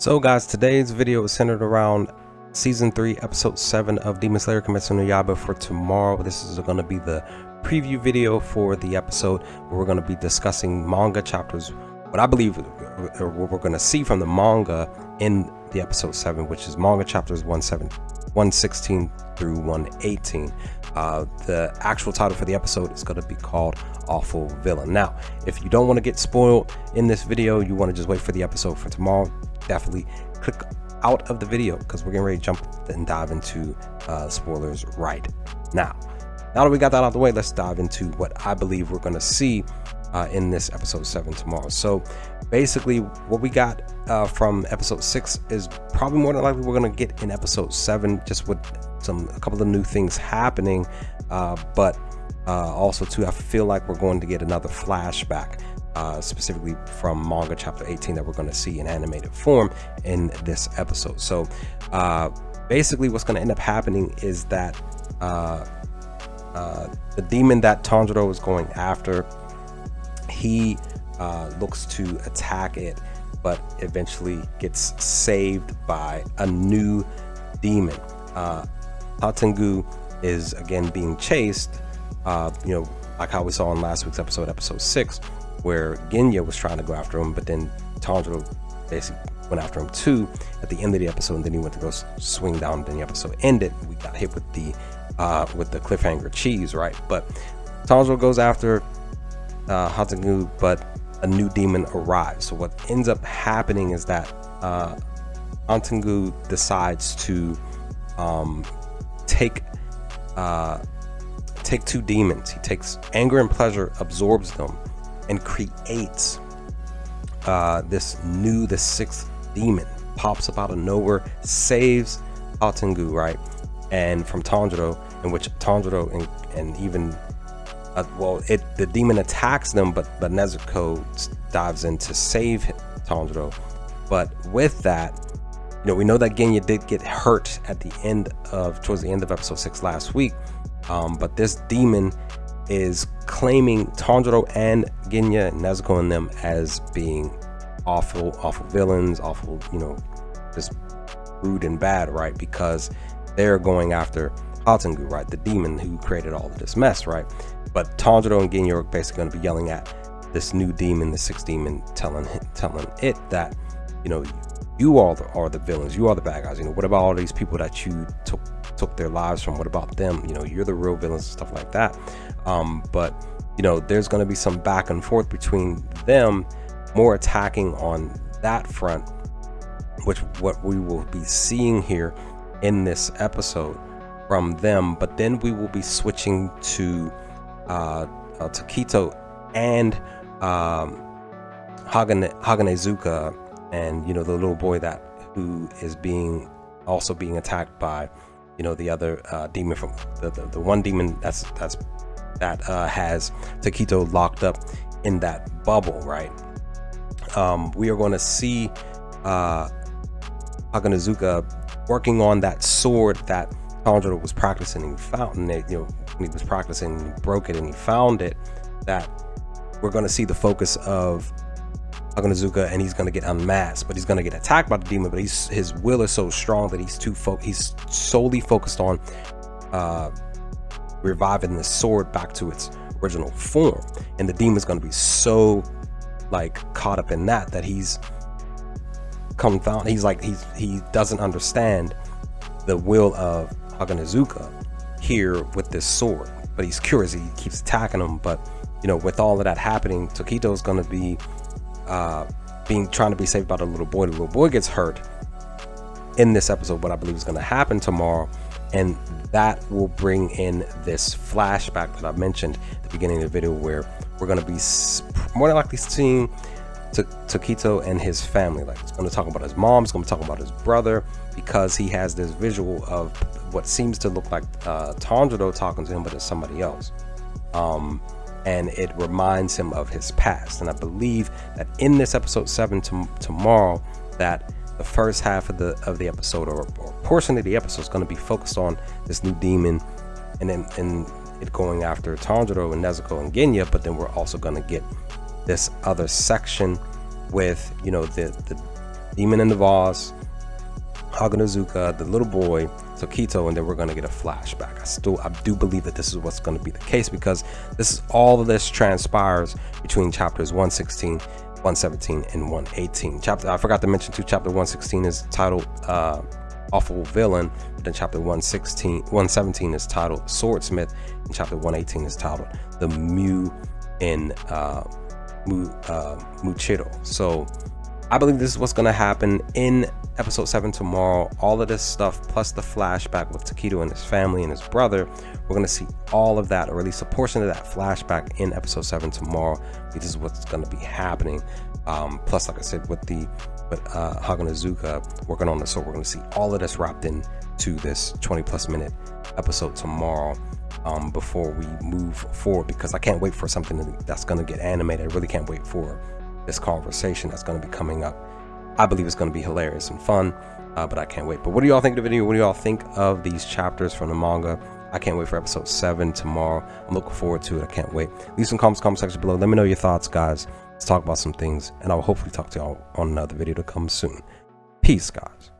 So guys, today's video is centered around season 3 episode 7 of Demon Slayer Kimetsu no Yaiba for tomorrow. This is going to be the preview video for the episode where we're going to be discussing manga chapters, what I believe or what we're going to see from the manga in the episode 7, which is manga chapters 116 through 118. The actual title for the episode is going to be called Awful Villain. Now, if you don't want to get spoiled in this video, you want to just wait for the episode for tomorrow, definitely click out of the video because we're getting ready to jump and dive into spoilers right now. Now that we got that out of the way, let's dive into what I believe we're going to see in this episode 7 tomorrow. So basically what we got from episode 6 is probably more than likely we're going to get in episode 7, just with a couple of new things happening, but also too, I feel like we're going to get another flashback specifically from manga chapter 18 that we're going to see in animated form in this episode. So basically what's going to end up happening is that the demon that Tanjiro is going after, he looks to attack it, but eventually gets saved by a new demon. Hatengu is again being chased, like how we saw in last week's episode 6, where Genya was trying to go after him, but then Tanjiro basically went after him too at the end of the episode, and then he went to go swing down, and then the episode ended. We got hit with the cliffhanger cheese, right? But Tanjiro goes after Hatengu, but a new demon arrives. So what ends up happening is that Hatengu decides to take two demons. He takes anger and pleasure, absorbs them, and creates the sixth demon. Pops up out of nowhere, saves Hatengu, right? And from Tanjiro, in which Tanjiro and even the demon attacks them, but Nezuko dives in to save Tanjiro. But with that, we know that Genya did get hurt towards the end of episode 6 last week. But this demon is claiming Tanjiro and Genya, Nezuko, and them as being awful villains, awful, just rude and bad, right? Because they're going after Hatengu, right? The demon who created all of this mess, right? But Tanjiro and Genya are basically going to be yelling at this new demon, the sixth demon, telling it that, you all are the villains, you are the bad guys. What about all these people that you took their lives from? What about them? You're the real villains and stuff like that. But there's going to be some back and forth between them, more attacking on that front, which what we will be seeing here in this episode from them. But then we will be switching to Takito and Haganezuka, and the little boy who is also being attacked by the other demon from the one demon that has Takito locked up in that bubble, right? We are going to see Haganezuka working on that sword that Tanjiro was practicing, and he found it. When he was practicing, he broke it and he found it. That we're going to see the focus of Haganezuka, and he's going to get unmasked, but he's going to get attacked by the demon. But his will is so strong that he's solely focused on reviving this sword back to its original form. And the demon's going to be so caught up in that he's confounded. He doesn't understand the will of Haganezuka here with this sword, but he's curious. He keeps attacking him, but with all of that happening, Takito's going to be trying to be saved by the little boy. The little boy gets hurt in this episode, what I believe is going to happen tomorrow, and that will bring in this flashback that I mentioned at the beginning of the video, where we're going to be more than likely seeing Takito and his family. It's going to talk about his mom, it's going to talk about his brother, because he has this visual of what seems to look like Tanjiro talking to him, but it's somebody else. And it reminds him of his past. And I believe that in this episode 7 tomorrow, that the first half of the episode, or portion of the episode, is going to be focused on this new demon, and then it going after Tanjiro and Nezuko and Genya. But then we're also going to get this other section with the Demon in the vase, Haganazuka, the little boy, Tokito, and then we're going to get a flashback. I do believe that this is what's going to be the case, because this is all of this transpires between chapters 116, 117, and 118. I forgot to mention too, chapter 116 is titled Awful Villain, but then chapter 117 is titled Swordsmith, and chapter 118 is titled The Mu in Muchiro. So I believe this is what's going to happen in episode 7 tomorrow. All of this stuff plus the flashback with Takedo and his family and his brother, we're going to see all of that, or at least a portion of that flashback in episode 7 tomorrow. This is what's going to be happening. Plus, like I said, with Haganazuka working on the sword, we're going to see all of this wrapped in to this 20+ minute episode tomorrow, before we move forward, because I can't wait for something that's going to get animated. I really can't wait for this conversation that's going to be coming up. I believe it's going to be hilarious and fun, but I can't wait. But what do y'all think of the video? What do y'all think of these chapters from the manga? I can't wait for episode 7 tomorrow. I'm looking forward to it. I can't wait. Leave some comments in the comment section below. Let me know your thoughts, guys. Let's talk about some things, and I'll hopefully talk to y'all on another video to come soon. Peace, guys.